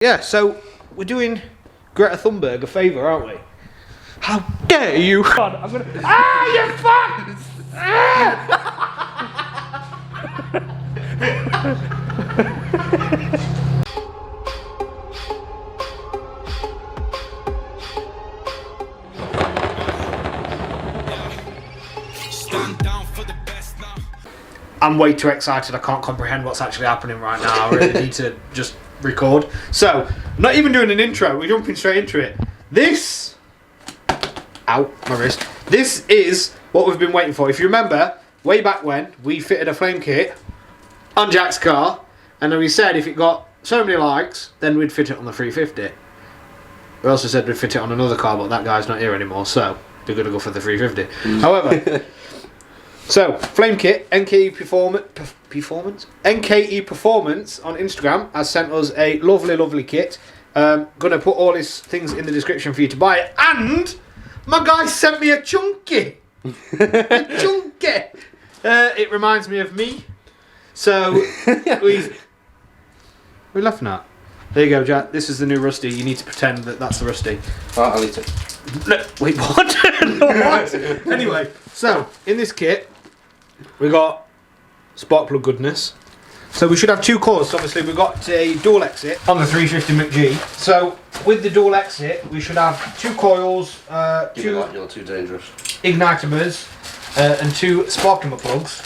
Yeah, so we're doing Greta Thunberg a favour, aren't we? How dare you! God, I'm gonna. You fuck! I'm way too excited. I can't comprehend what's actually happening right now. I really need to just record. So, I'm not even doing an intro. We're jumping straight into it. This, ow, my wrist. This is what we've been waiting for. If you remember, way back when we fitted a flame kit on Jack's car, and then we said if it got so many likes, then we'd fit it on the 350. We also said we'd fit it on another car, but that guy's not here anymore, so they're going to go for the 350. However. So, Flame Kit, NKE Performance on Instagram has sent us a lovely, lovely kit. Gonna put all his things in the description for you to buy it. And my guy sent me a chunky. A chunky. It reminds me of me. So, we're laughing at. There you go, Jack. This is the new Rusty. You need to pretend that that's the Rusty. Alright, I'll eat it. No, wait, what? What? Anyway, so, in this kit, we got spark plug goodness. So we should have two cores. So obviously we've got a dual exit on the 350 McG. So with the dual exit, we should have two coils, You're too dangerous. igniters, and two sparking plugs.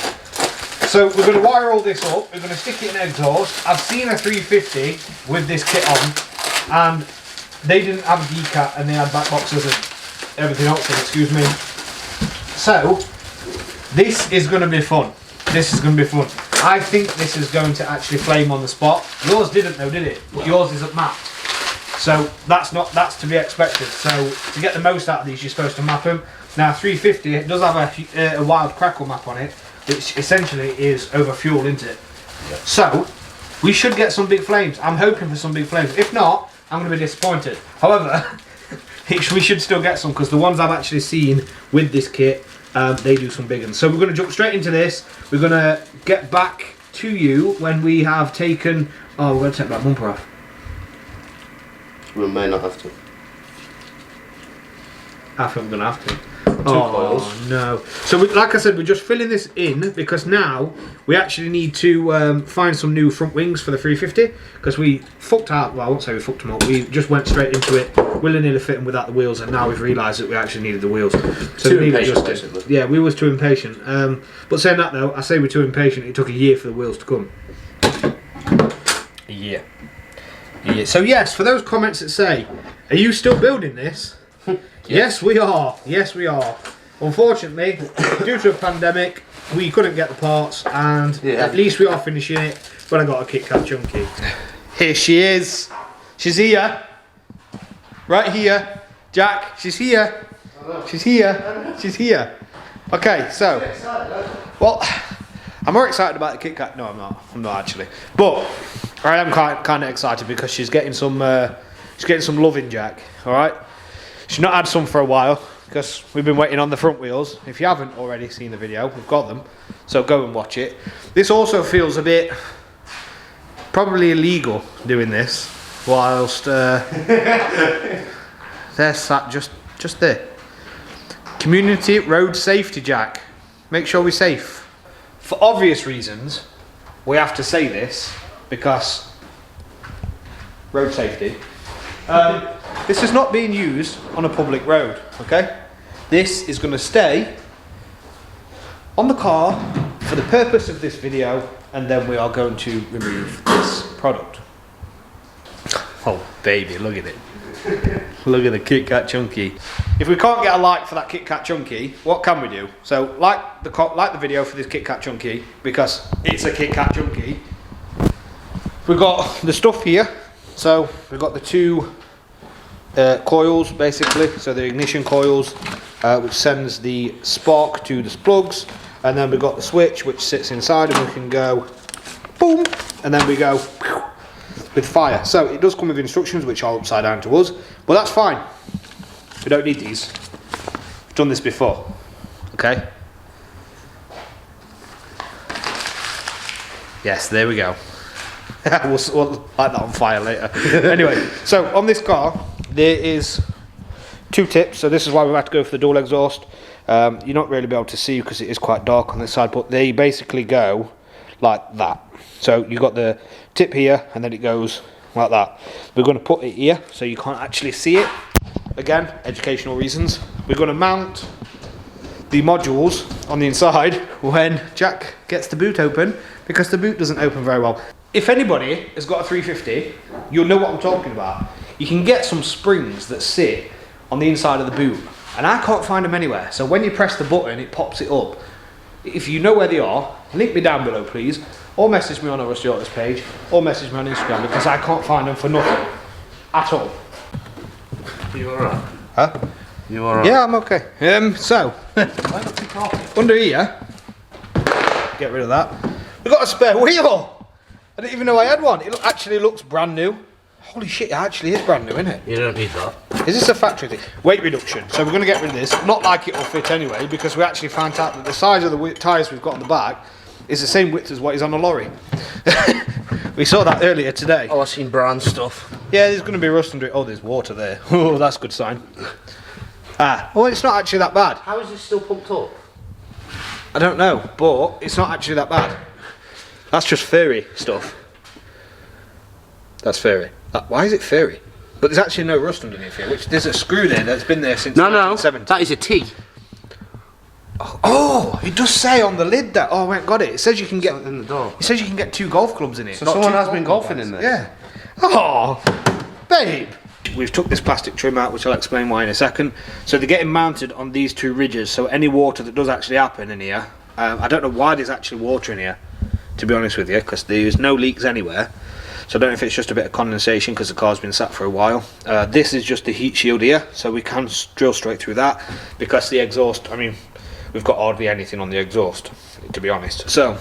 So we're going to wire all this up. We're going to stick it in exhaust. I've seen a 350 with this kit on, and they didn't have a decat, and they had back boxes and everything else in. Excuse me. So. This is going to be fun. This is going to be fun. I think this is going to actually flame on the spot. Yours didn't though, did it? Yours isn't mapped. So that's to be expected. So to get the most out of these, you're supposed to map them. Now 350, it does have a wild crackle map on it, which essentially is over fuel, isn't it? Yeah. So we should get some big flames. I'm hoping for some big flames. If not, I'm going to be disappointed. However, we should still get some because the ones I've actually seen with this kit, they do some big ones. So we're going to jump straight into this. We're going to get back to you when we have taken... Oh, we're going to take that bumper off. We may not have to. I think we're going to have to. Two coils. No. So like I said, we're just filling this in because now we actually need to find some new front wings for the 350 because we fucked out, well I won't say we fucked them up, we just went straight into it, willy-nilly fitting without the wheels, and now we've realised that we actually needed the wheels. So too impatient basically. Yeah, we was too impatient. But saying that though, I say we're too impatient, it took a year for the wheels to come. Yeah. So yes, for those comments that say, are you still building this? Yes, we are. Yes, we are. Unfortunately, due to a pandemic, we couldn't get the parts, and at least we are finishing it. But I got a Kit Kat Chunky. Here she is. She's here. Right here. Jack, she's here. She's here. She's here. Okay, so. Well, I'm more excited about the Kit Kat. No, I'm not. I'm not actually. But I am kind of excited because she's getting some loving, Jack. All right. She's not had some for a while because we've been waiting on the front wheels. If you haven't already seen the video, we've got them, so go and watch it. This also feels a bit probably illegal doing this whilst they're sat just there. Community road safety, Jack. Make sure we're safe. For obvious reasons, we have to say this because road safety. This is not being used on a public road, okay? This is going to stay on the car for the purpose of this video, and then we are going to remove this product. Oh baby, look at it. Look at the Kit Kat Chunky. If we can't get a like for that Kit Kat Chunky, what can we do? So like the video for this Kit Kat Chunky because it's a Kit Kat Chunky. We've got the stuff here. So we've got the two coils basically, so the ignition coils which sends the spark to the plugs, and then we've got the switch which sits inside and we can go boom, and then we go with fire. So it does come with instructions which are upside down to us, but that's fine, we don't need these, we've done this before. Okay, yes, there we go. we'll light that on fire later. Anyway, so on this car, there is 2 tips. So this is why we've had to go for the dual exhaust. You're not really be able to see because it is quite dark on this side, but they basically go like that. So you've got the tip here, and then it goes like that. We're going to put it here so you can't actually see it. Again, educational reasons. We're going to mount the modules on the inside when Jack gets the boot open, because the boot doesn't open very well. If anybody has got a 350, you'll know what I'm talking about. You can get some springs that sit on the inside of the boot, and I can't find them anywhere. So when you press the button, it pops it up. If you know where they are, link me down below, please, or message me on our Rusty Autos page, or message me on Instagram, because I can't find them for nothing at all. You alright? Huh? You alright? Yeah, I'm okay. So under here, get rid of that. We've got a spare wheel. I didn't even know I had one. It actually looks brand new. Holy shit, it actually is brand new, isn't it? You don't need that. Is this a factory thing? Weight reduction. So we're going to get rid of this. Not like it will fit anyway, because we actually found out that the size of the tyres we've got on the back is the same width as what is on the lorry. We saw that earlier today. Oh, I've seen brand stuff. Yeah, there's going to be rust under it. Oh, there's water there. Oh, that's a good sign. Well, it's not actually that bad. How is this still pumped up? I don't know, but it's not actually that bad. That's just furry stuff. That's furry. Why is it furry? But there's actually no rust underneath here, which there's a screw there that's been there since 1970. That is a T. Oh, it does say on the lid that. Oh, I went got it. It says you can get in the door. It says you can get 2 golf clubs in it. So someone has been golfing in there. Yeah. Oh, babe. We've took this plastic trim out, which I'll explain why in a second. So they're getting mounted on these 2 ridges. So any water that does actually happen in here, I don't know why there's actually water in here, to be honest with you, because there's no leaks anywhere. So I don't know if it's just a bit of condensation because the car's been sat for a while. This is just the heat shield here, so we can drill straight through that, because the exhaust, I mean, we've got hardly anything on the exhaust, to be honest. So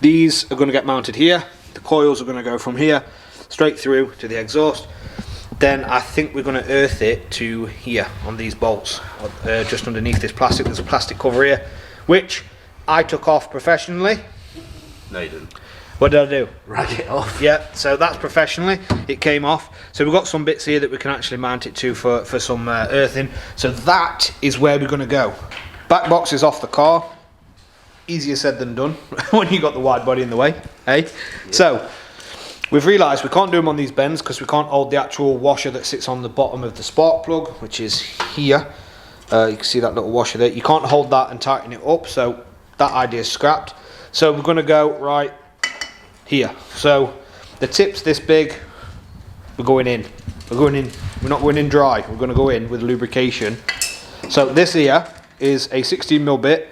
these are going to get mounted here. The coils are going to go from here straight through to the exhaust. Then I think we're going to earth it to here on these bolts, just underneath this plastic. There's a plastic cover here, which I took off professionally. No, you didn't. What did I do? Rag it off. Yeah, so that's professionally. It came off. So we've got some bits here that we can actually mount it to for some earthing. So that is where we're going to go. Back box is off the car. Easier said than done when you got the wide body in the way, eh? Yeah. So we've realised we can't do them on these bends because we can't hold the actual washer that sits on the bottom of the spark plug, which is here. You can see that little washer there. You can't hold that and tighten it up, so that idea is scrapped. So we're going to go right here. So the tip's this big. We're going in. We're going in. We're not going in dry. We're going to go in with lubrication. So this here is a 16mm bit.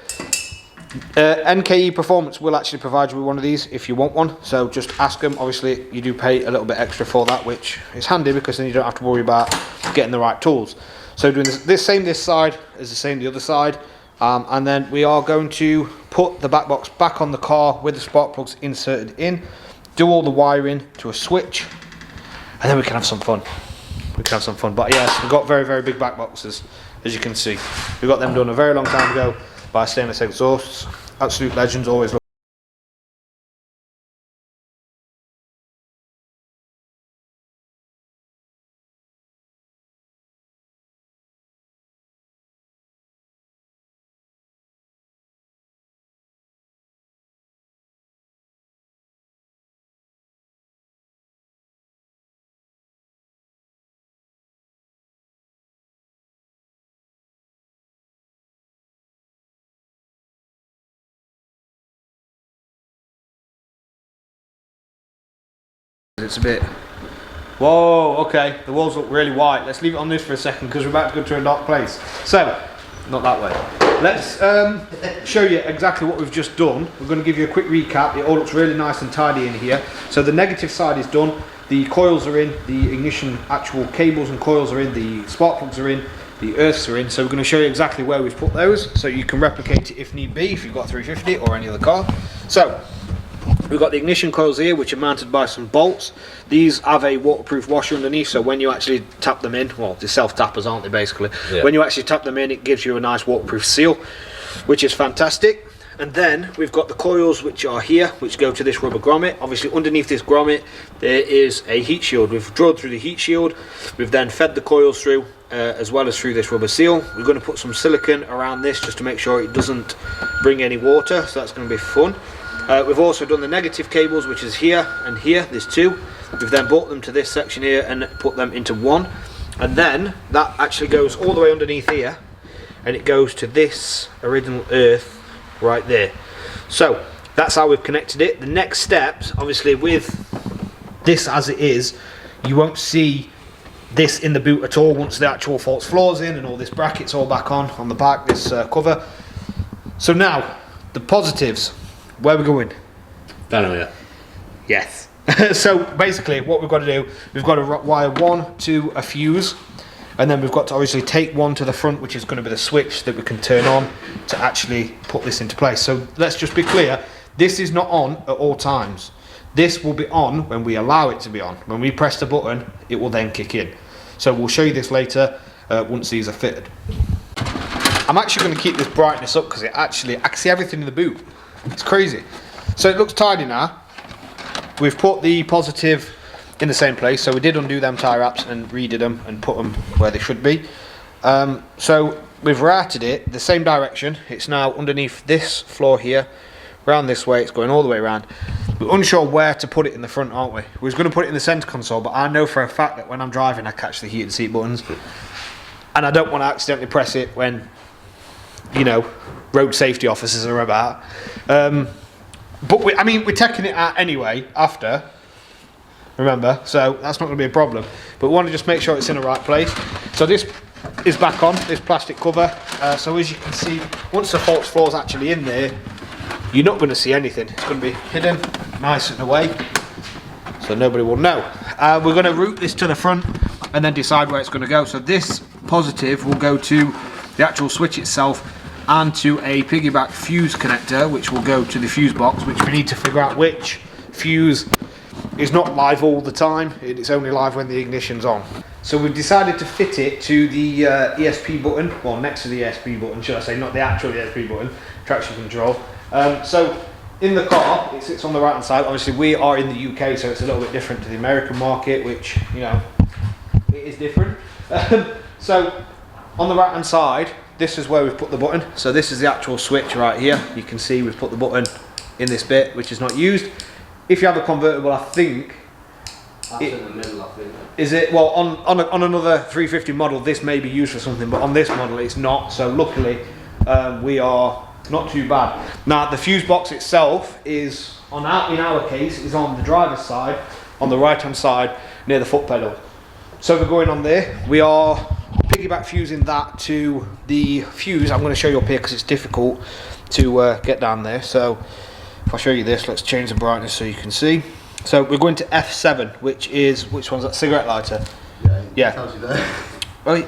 NKE Performance will actually provide you with one of these if you want one. So just ask them. Obviously, you do pay a little bit extra for that, which is handy because then you don't have to worry about getting the right tools. So doing this side is the same the other side. And then we are going to put the back box back on the car with the spark plugs inserted in, do all the wiring to a switch, and then we can have some fun. We can have some fun. But yes, we've got very, very big back boxes, as you can see. We got them done a very long time ago by Stainless Exhausts. Absolute legends, always look. It's a bit. Whoa, okay, the walls look really white. Let's leave it on this for a second because we're about to go to a dark place. So, not that way. Let's show you exactly what we've just done. We're going to give you a quick recap. It all looks really nice and tidy in here. So the negative side is done. The coils are in, the ignition actual cables and coils are in, the spark plugs are in, the earths are in. So we're going to show you exactly where we've put those so you can replicate it if need be, if you've got 350 or any other car. So, we've got the ignition coils here, which are mounted by some bolts. These have a waterproof washer underneath, so when you actually tap them in, well, they're self-tappers, aren't they, basically? Yeah. When you actually tap them in, it gives you a nice waterproof seal, which is fantastic. And then we've got the coils which are here, which go to this rubber grommet. Obviously underneath this grommet there is a heat shield. We've drilled through the heat shield. We've then fed the coils through as well as through this rubber seal. We're going to put some silicone around this just to make sure it doesn't bring any water, so that's going to be fun. We've also done the negative cables, which is here and here, there's two. We've then brought them to this section here and put them into one. And then that actually goes all the way underneath here, and it goes to this original earth right there. So that's how we've connected it. The next steps, obviously with this as it is, you won't see this in the boot at all once the actual false floor's in and all this bracket's all back on the back, this cover. So now, the positives, where are we going? Down here. Yes. So basically what we've got to do, we've got to wire one to a fuse, and then we've got to obviously take one to the front, which is going to be the switch that we can turn on to actually put this into place. So let's just be clear, this is not on at all times. This will be on when we allow it to be on. When we press the button, it will then kick in. So we'll show you this later once these are fitted. I'm actually going to keep this brightness up because I can see everything in the boot. It's crazy. So it looks tidy now. We've put the positive in the same place, so we did undo them tie wraps and redid them and put them where they should be. So we've routed it the same direction. It's now underneath this floor here, round this way. It's going all the way around. We're unsure where to put it in the front, aren't we? We was going to put it in the centre console, but I know for a fact that when I'm driving I catch the heated seat buttons, and I don't want to accidentally press it when, you know, road safety officers are about. But we're taking it out anyway after, remember, so that's not going to be a problem. But we want to just make sure it's in the right place. So this is back on, this plastic cover. So as you can see, once the false floor's actually in there, you're not going to see anything. It's going to be hidden, nice and away, so nobody will know. We're going to route this to the front and then decide where it's going to go. So this positive will go to the actual switch itself and to a piggyback fuse connector, which will go to the fuse box, which we need to figure out which fuse is not live all the time. It's only live when the ignition's on. So we've decided to fit it to the ESP button, well, next to the ESP button, should I say, not the actual ESP button, traction control. So in the car, it sits on the right hand side. Obviously we are in the UK, so it's a little bit different to the American market, which, you know, it is different. So on the right hand side, this is where we've put the button. So this is the actual switch right here. You can see we've put the button in this bit, which is not used. If you have a convertible, I think that's in the middle, I think. Is it? Well, on another 350 model, this may be used for something, but on this model, it's not. So luckily, we are not too bad. Now, the fuse box itself is in our case, is on the driver's side, on the right-hand side, near the foot pedal. So we're going on there. We are piggyback fusing that to the fuse. I'm going to show you up here because it's difficult to get down there. So if I show you this, let's change the brightness so you can see. So we're going to F7, which one's that? Cigarette lighter. Yeah. Tells you there. Right.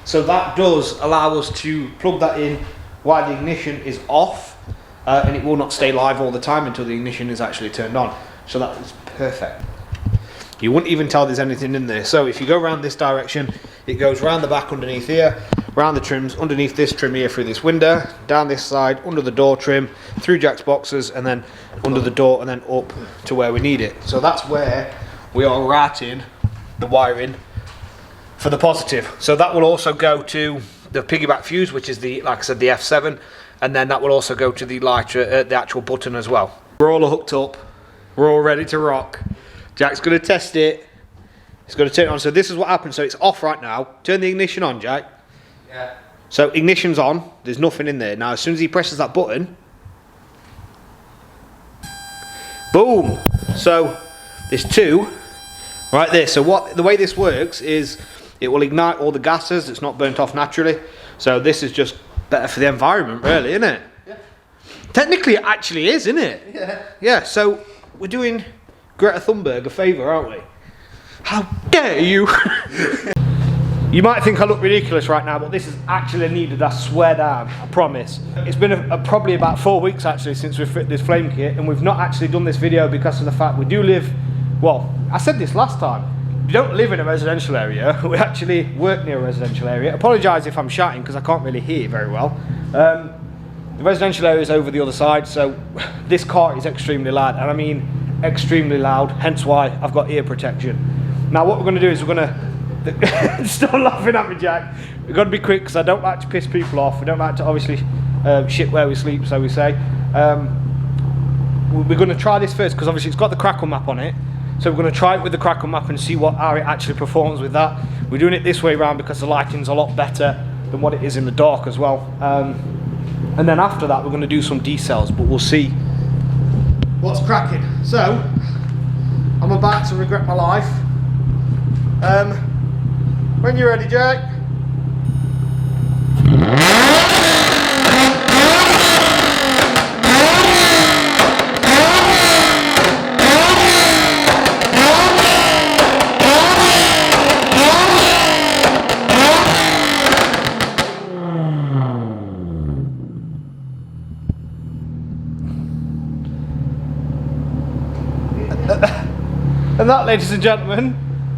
So that does allow us to plug that in while the ignition is off, and it will not stay live all the time until the ignition is actually turned on. So that is perfect. You wouldn't even tell there's anything in there. So if you go around this direction, it goes round the back underneath here, round the trims, underneath this trim here through this window, down this side, under the door trim, through Jack's boxes, and then under the door, and then up to where we need it. So that's where we are routing the wiring for the positive. So that will also go to the piggyback fuse, which is the, like I said, the F7, and then that will also go to the lighter, the actual button as well. We're all hooked up. We're all ready to rock. Jack's going to test it. He's going to turn it on. So this is what happens. So it's off right now. Turn the ignition on, Jack. Yeah. So ignition's on. There's nothing in there. Now as soon as he presses that button, boom. So there's two right there. So the way this works is it will ignite all the gases that's not burnt off naturally. So this is just better for the environment, really, isn't it? Yeah. Technically it actually is, isn't it? Yeah. Yeah, so we're doing Greta Thunberg a favour, aren't we? How dare you! You might think I look ridiculous right now, but this is actually needed, I swear down, I promise. It's been probably about 4 weeks actually since we've fit this flame kit, and we've not actually done this video because of the fact we do live, well, I said this last time, we don't live in a residential area, we actually work near a residential area. Apologise if I'm shouting because I can't really hear it very well. The residential area is over the other side, so this car is extremely loud, and I mean extremely loud, hence why I've got ear protection. Now what we're going to do is we're going to... Stop laughing at me, Jack. We've got to be quick because I don't like to piss people off. We don't like to obviously shit where we sleep, so we say. We're going to try this first because obviously it's got the crackle map on it. So we're going to try it with the crackle map and see how it actually performs with that. We're doing it this way around because the lighting's a lot better than what it is in the dark as well. And then after that we're going to do some decels, but we'll see what's cracking. So I'm about to regret my life. When you're ready, Jack. And that, ladies and gentlemen,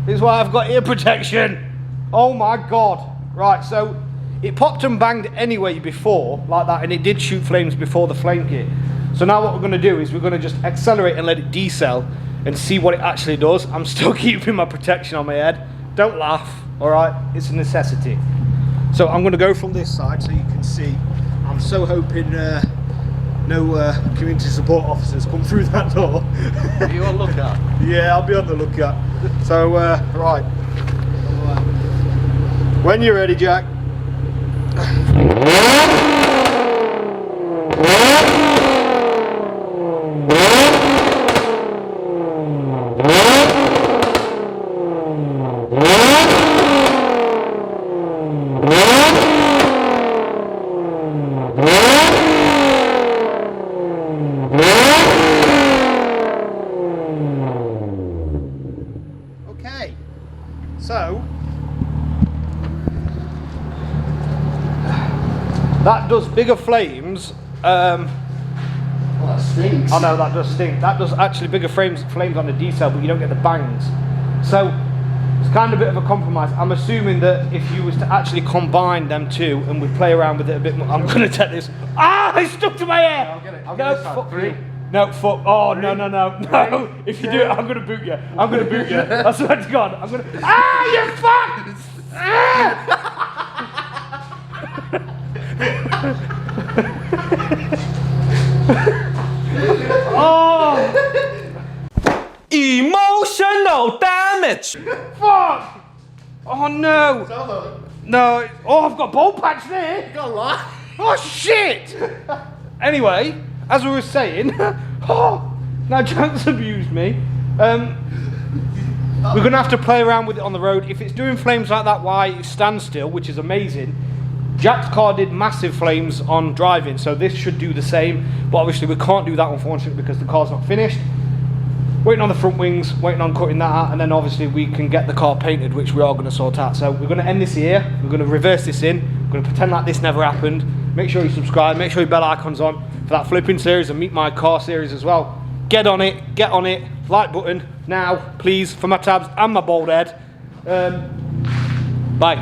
is why I've got ear protection. Oh my god. Right, so it popped and banged anyway before, like that, and it did shoot flames before the flame kit. So now what we're going to do is we're going to just accelerate and let it decel and see what it actually does. I'm still keeping my protection on my head. Don't laugh, alright? It's a necessity. So I'm going to go from this side so you can see. I'm so hoping no community support officers come through that door. Are you on lookout? Yeah, I'll be on the lookout. So, right. When you're ready, Jack. Okay, so that does bigger flames. Well, that stinks. I know that does stink. That does actually bigger flames on the decel, but you don't get the bangs. So it's kind of a bit of a compromise. I'm assuming that if you was to actually combine them two and we play around with it a bit more, I'm gonna take this. Ah, it stuck to my hair. I'll get it. I'll No, get this fuck three. you. No, fuck. Oh, no, no, no, no. If you do it, I'm gonna boot you. I'm gonna boot you. I swear to God. I'm gonna. Ah, you fuck! Ah! Oh! Emotional damage! Fuck! Oh no! No! Oh, I've got ball patch there! You got a lot. Oh shit! Anyway, as we were saying, oh, now Jack's abused me. We're gonna have to play around with it on the road. If it's doing flames like that, why it stands still, which is amazing. Jack's car did massive flames on driving, so this should do the same. But obviously we can't do that, unfortunately, because the car's not finished. Waiting on the front wings, waiting on cutting that out, and then obviously we can get the car painted, which we are going to sort out. So we're going to end this here. We're going to reverse this in. We're going to pretend like this never happened. Make sure you subscribe. Make sure your bell icon's on for that flipping series and Meet My Car series as well. Get on it. Get on it. Like button now, please, for my tabs and my bald head.